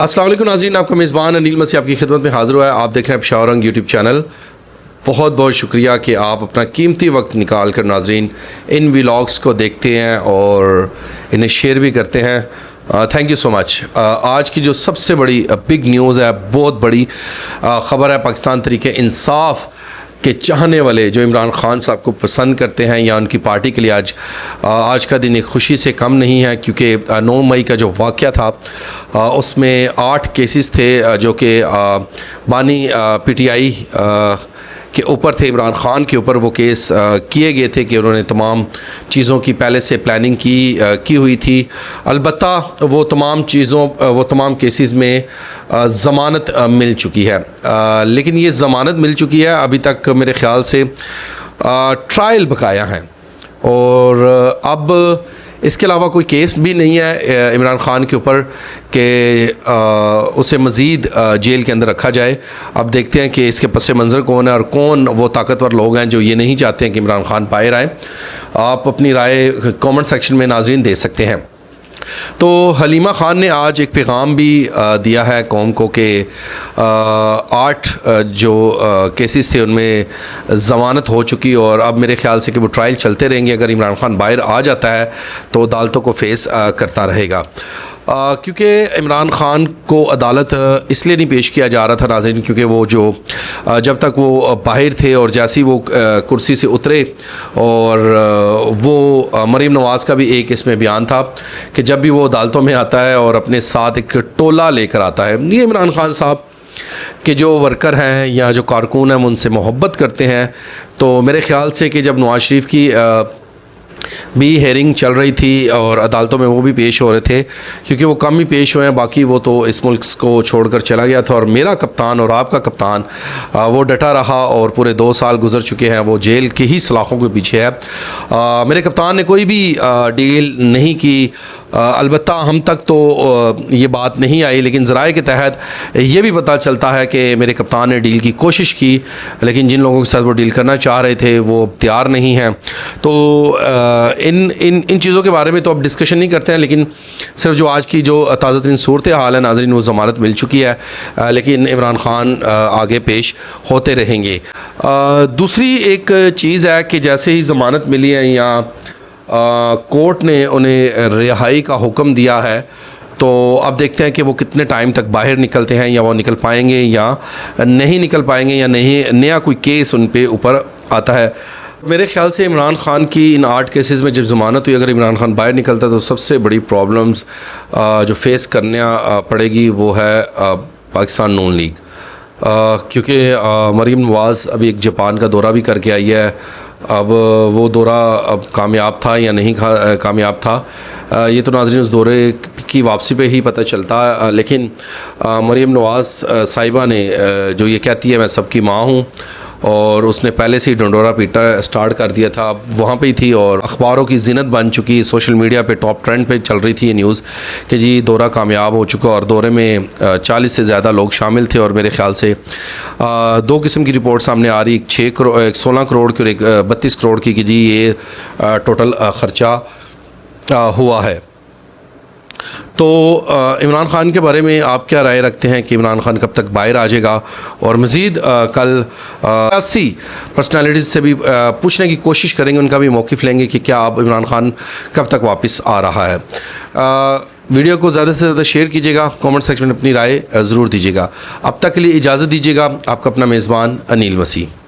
अस्सलाम वालेकुम नाज़रीन, आपका मेज़बान अनिल मसीह आपकी खिदमत में हाज़िर हुआ है। आप देख रहे हैं पेशावर रंग यूट्यूब चैनल। बहुत बहुत शुक्रिया कि आप अपना कीमती वक्त निकाल कर नाज़रीन इन व्लॉग्स को देखते हैं और इन्हें शेयर भी करते हैं। Thank you so much. आज की जो सबसे बड़ी बिग न्यूज़ है, बहुत बड़ी ख़बर है, पाकिस्तान तहरीक इंसाफ के चाहने वाले जो इमरान खान साहब को पसंद करते हैं या उनकी पार्टी के लिए आज का दिन एक खुशी से कम नहीं है, क्योंकि 9 मई का जो वाक़या था उसमें 8 केसेस थे जो कि बानी PTI के ऊपर थे। इमरान खान के ऊपर वो केस किए गए थे कि उन्होंने तमाम चीज़ों की पहले से प्लानिंग की हुई थी। अलबत्ता वो तमाम केसेस में ज़मानत मिल चुकी है, लेकिन ये ज़मानत मिल चुकी है, अभी तक मेरे ख़्याल से ट्रायल बकाया हैं और अब इसके अलावा कोई केस भी नहीं है इमरान खान के ऊपर कि उसे मज़ीद जेल के अंदर रखा जाए। अब देखते हैं कि इसके पस मंज़र कौन है और कौन वो ताकतवर लोग हैं जो ये नहीं चाहते हैं कि इमरान खान बाहर आए। आप अपनी राय कमेंट सेक्शन में नाज़रीन दे सकते हैं। तो हलीमा ख़ान ने आज एक पैगाम भी दिया है कौम को कि 8 जो केसेस थे उनमें ज़मानत हो चुकी और अब मेरे ख़्याल से कि वो ट्रायल चलते रहेंगे। अगर इमरान खान बाहर आ जाता है तो अदालतों को फेस करता रहेगा, क्योंकि इमरान खान को अदालत इसलिए नहीं पेश किया जा रहा था नाज़रीन, क्योंकि वो जो जब तक वो बाहर थे और जैसे ही वो कुर्सी से उतरे और वो मरीम नवाज़ का भी एक इसमें बयान था कि जब भी वो अदालतों में आता है और अपने साथ एक टोला लेकर आता है, ये इमरान खान साहब के जो वर्कर हैं या जो कारकुन हैं वो उनसे मोहब्बत करते हैं। तो मेरे ख़्याल से कि जब नवाज़ शरीफ की भी हेयरिंग चल रही थी और अदालतों में वो भी पेश हो रहे थे, क्योंकि वो कम ही पेश हुए हैं, बाकी वो तो इस मुल्क को छोड़कर चला गया था और मेरा कप्तान और आपका कप्तान वो डटा रहा और पूरे 2 साल गुजर चुके हैं, वो जेल के ही सलाखों के पीछे है। मेरे कप्तान ने कोई भी डील नहीं की। अलबत्ता हम तक तो ये बात नहीं आई, लेकिन ज़राए के तहत ये भी पता चलता है कि मेरे कप्तान ने डील की कोशिश की, लेकिन जिन लोगों के साथ वो डील करना चाह रहे थे वो तैयार नहीं हैं। तो इन चीज़ों के बारे में तो अब डिस्कशन नहीं करते हैं, लेकिन सिर्फ जो आज की जो ताज़ा तरीन सूरत हाल है नाज़रीन, वो ज़मानत मिल चुकी है, लेकिन इमरान खान आगे पेश होते रहेंगे। दूसरी एक चीज़ है कि जैसे ही ज़मानत मिली है या कोर्ट ने उन्हें रिहाई का हुक्म दिया है, तो अब देखते हैं कि वो कितने टाइम तक बाहर निकलते हैं, या वो निकल पाएंगे या नहीं निकल पाएंगे, या नहीं नया कोई केस उन पे ऊपर आता है। मेरे ख्याल से इमरान खान की इन 8 केसेस में जब ज़मानत हुई, अगर इमरान खान बाहर निकलता तो सबसे बड़ी प्रॉब्लम्स जो फेस करना पड़ेगी वो है पाकिस्तान नून लीग, क्योंकि मरीम नवाज़ अभी एक जापान का दौरा भी करके आई है। अब वो दौरा अब कामयाब था या नहीं कामयाब था, ये तो नाज़रीन उस दौरे की वापसी पे ही पता चलता। लेकिन मरीम नवाज़ साहिबा ने जो ये कहती है मैं सबकी माँ हूँ, और उसने पहले से ही डंडोरा पीटा स्टार्ट कर दिया था, वहाँ पे ही थी और अखबारों की जिन्नत बन चुकी, सोशल मीडिया पे टॉप ट्रेंड पे चल रही थी ये न्यूज़ कि जी दौरा कामयाब हो चुका, और दौरे में 40 से ज़्यादा लोग शामिल थे। और मेरे ख़्याल से 2 किस्म की रिपोर्ट सामने आ रही, एक 16 करोड़ की और एक 32 करोड़ की कि जी ये टोटल ख़र्चा हुआ है। तो इमरान खान के बारे में आप क्या राय रखते हैं कि इमरान खान कब तक बाहर आ जाएगा? और मज़ीद कल सियासी पर्सनालिटीज़ से भी पूछने की कोशिश करेंगे, उनका भी मौक़िफ़ लेंगे कि क्या अब इमरान खान कब तक वापस आ रहा है। वीडियो को ज़्यादा से ज़्यादा शेयर कीजिएगा, कमेंट सेक्शन में अपनी राय ज़रूर दीजिएगा। अब तक के लिए इजाज़त दीजिएगा। आपका अपना मेज़बान अनिल मसीह।